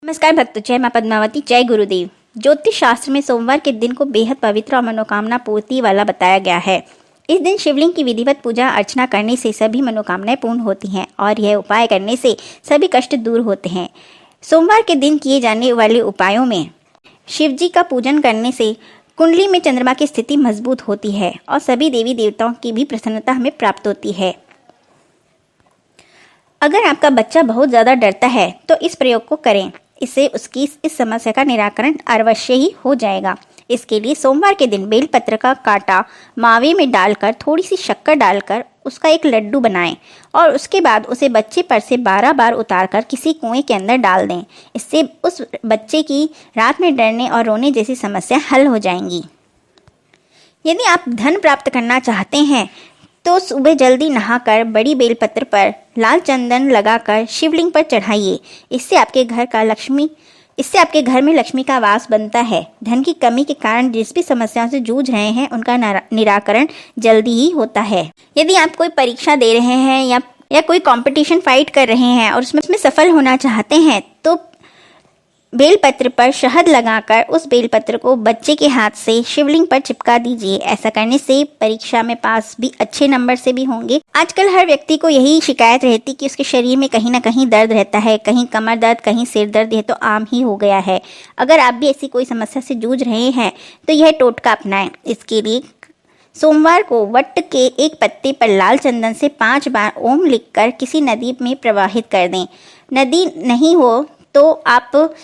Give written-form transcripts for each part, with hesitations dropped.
नमस्कार भक्तों, जय मां पद्मावती, जय गुरुदेव। ज्योतिष शास्त्र में सोमवार के दिन को बेहद पवित्र और मनोकामना पूर्ति वाला बताया गया है। इस दिन शिवलिंग की विधिवत पूजा अर्चना करने से सभी मनोकामनाएं पूर्ण होती हैं और यह उपाय करने से सभी कष्ट दूर होते हैं। सोमवार के दिन किए जाने वाले उपायों में शिव जी का पूजन करने से कुंडली में चंद्रमा की स्थिति मजबूत होती है और सभी देवी देवताओं की भी प्रसन्नता हमें प्राप्त होती है। अगर आपका बच्चा बहुत ज़्यादा डरता है तो इस प्रयोग को करें, इससे उसकी इस समस्या का निराकरण अवश्य ही हो जाएगा। इसके लिए सोमवार के दिन बेलपत्र का कांटा मावे में डालकर थोड़ी सी शक्कर डालकर उसका एक लड्डू बनाएं और उसके बाद उसे बच्चे पर से 12 बार उतारकर किसी कुएं के अंदर डाल दें। इससे उस बच्चे की रात में डरने और रोने जैसी समस्या हल हो जाएंगी। यदि आप धन प्राप्त करना चाहते हैं तो सुबह जल्दी नहाकर बड़ी बेलपत्र पर लाल चंदन लगाकर शिवलिंग पर चढ़ाइए। इससे आपके घर में लक्ष्मी का वास बनता है। धन की कमी के कारण जिस भी समस्याओं से जूझ रहे हैं उनका निराकरण जल्दी ही होता है। यदि आप कोई परीक्षा दे रहे हैं या कोई कंपटीशन फाइट कर रहे हैं और उसमें सफल होना चाहते हैं तो बेलपत्र पर शहद लगाकर उस बेलपत्र को बच्चे के हाथ से शिवलिंग पर चिपका दीजिए। ऐसा करने से परीक्षा में पास भी अच्छे नंबर से भी होंगे। आजकल हर व्यक्ति को यही शिकायत रहती कि उसके शरीर में कहीं ना कहीं दर्द रहता है, कहीं कमर दर्द, कहीं सिर दर्द, ये तो आम ही हो गया है। अगर आप भी ऐसी कोई समस्या से जूझ रहे हैं तो यह टोटका अपनाएं। इसके लिए सोमवार को वट के एक पत्ते पर लाल चंदन से 5 बार ओम लिखकर किसी नदी में प्रवाहित कर दें। नदी नहीं हो तो आप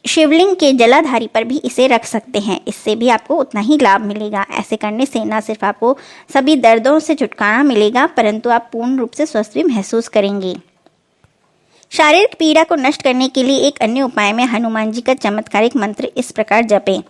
शिवलिंग के जलाधारी पर भी इसे रख सकते हैं। इससे भी आपको उतना ही लाभ मिलेगा। ऐसे करने से न सिर्फ आपको सभी दर्दों से छुटकारा मिलेगा परंतु आप पूर्ण रूप से स्वस्थ भी महसूस करेंगे। शारीरिक पीड़ा को नष्ट करने के लिए एक अन्य उपाय में हनुमान जी का चमत्कारिक मंत्र इस प्रकार जपें।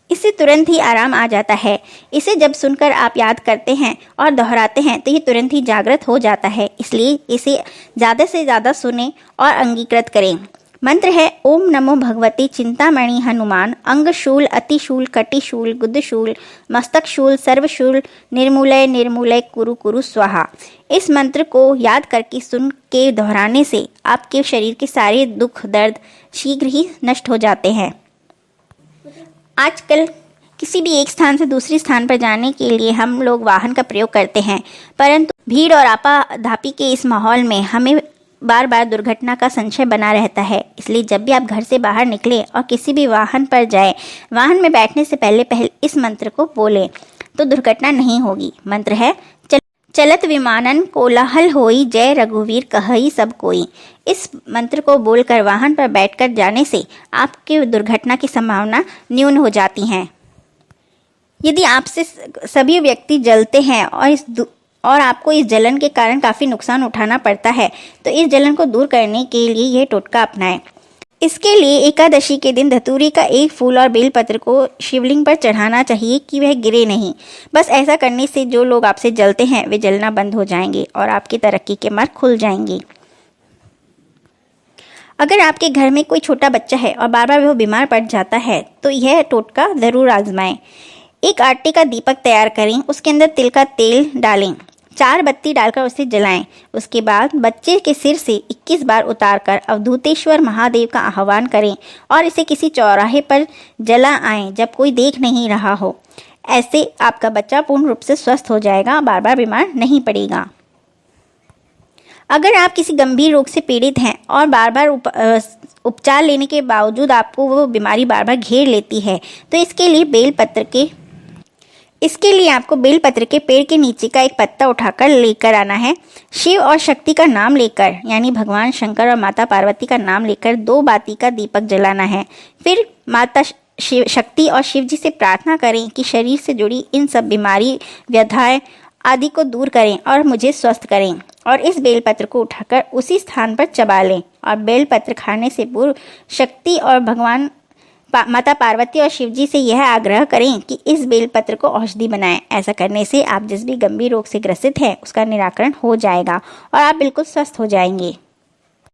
इससे तुरंत ही आराम आ जाता है। इसे जब सुनकर आप याद करते हैं और दोहराते हैं तो ये तुरंत ही जागृत हो जाता है। इसलिए इसे ज़्यादा से ज़्यादा सुने और अंगीकृत करें। मंत्र है ओम नमो भगवते चिंतामणि हनुमान अंगशूल अतिशूल कटिशूल गुदशूल मस्तकशूल सर्वशूल निर्मूलय निर्मूलय कुरु कुरु स्वाहा। इस मंत्र को याद करके सुन के दोहराने से आपके शरीर के सारे दुख दर्द शीघ्र ही नष्ट हो जाते हैं। आजकल किसी भी एक स्थान से दूसरे स्थान पर जाने के लिए हम लोग वाहन का प्रयोग करते हैं, परंतु भीड़ और आपाधापी के इस माहौल में हमें बार बार दुर्घटना का संशय बना रहता है। इसलिए जब भी आप घर से बाहर निकले और किसी भी वाहन पर जाए, वाहन में बैठने से पहले इस मंत्र को बोलें तो दुर्घटना नहीं होगी। मंत्र है चलत विमानन कोलाहल होई जय रघुवीर कहई सब कोई। इस मंत्र को बोलकर वाहन पर बैठकर जाने से आपकी दुर्घटना की संभावना न्यून हो जाती है। यदि आपसे सभी व्यक्ति जलते हैं और आपको इस जलन के कारण काफ़ी नुकसान उठाना पड़ता है तो इस जलन को दूर करने के लिए यह टोटका अपनाएं। इसके लिए एकादशी के दिन धतूरे का एक फूल और बेलपत्र को शिवलिंग पर चढ़ाना चाहिए कि वह गिरे नहीं। बस ऐसा करने से जो लोग आपसे जलते हैं वे जलना बंद हो जाएंगे और आपकी तरक्की के मार्ग खुल जाएंगे। अगर आपके घर में कोई छोटा बच्चा है और बार बार वो बीमार पड़ जाता है तो यह टोटका ज़रूर आजमाएं। एक आटे का दीपक तैयार करें, उसके अंदर तिल का तेल डालें, 4 बत्ती डालकर उसे जलाएं। उसके बाद बच्चे के सिर से 21 बार उतारकर अवधूतेश्वर महादेव का आह्वान करें और इसे किसी चौराहे पर जला आएं जब कोई देख नहीं रहा हो। ऐसे आपका बच्चा पूर्ण रूप से स्वस्थ हो जाएगा, बार बार बीमार नहीं पड़ेगा। अगर आप किसी गंभीर रोग से पीड़ित हैं और बार बार उपचार लेने के बावजूद आपको वो बीमारी बार बार घेर लेती है तो इसके लिए आपको बेलपत्र के पेड़ के नीचे का एक पत्ता उठाकर लेकर आना है। शिव और शक्ति का नाम लेकर यानी भगवान शंकर और माता पार्वती का नाम लेकर 2 बाती का दीपक जलाना है। फिर माता शक्ति और शिव जी से प्रार्थना करें कि शरीर से जुड़ी इन सब बीमारी व्यथाएं आदि को दूर करें और मुझे स्वस्थ करें। और इस बेलपत्र को उठाकर उसी स्थान पर चबा लें और बेलपत्र खाने से पूर्व शक्ति और भगवान माता पार्वती और शिवजी से यह आग्रह करें कि इस बेलपत्र को औषधि बनाएं। ऐसा करने से आप जिस भी गंभीर रोग से ग्रसित हैं उसका निराकरण हो जाएगा और आप बिल्कुल स्वस्थ हो जाएंगे।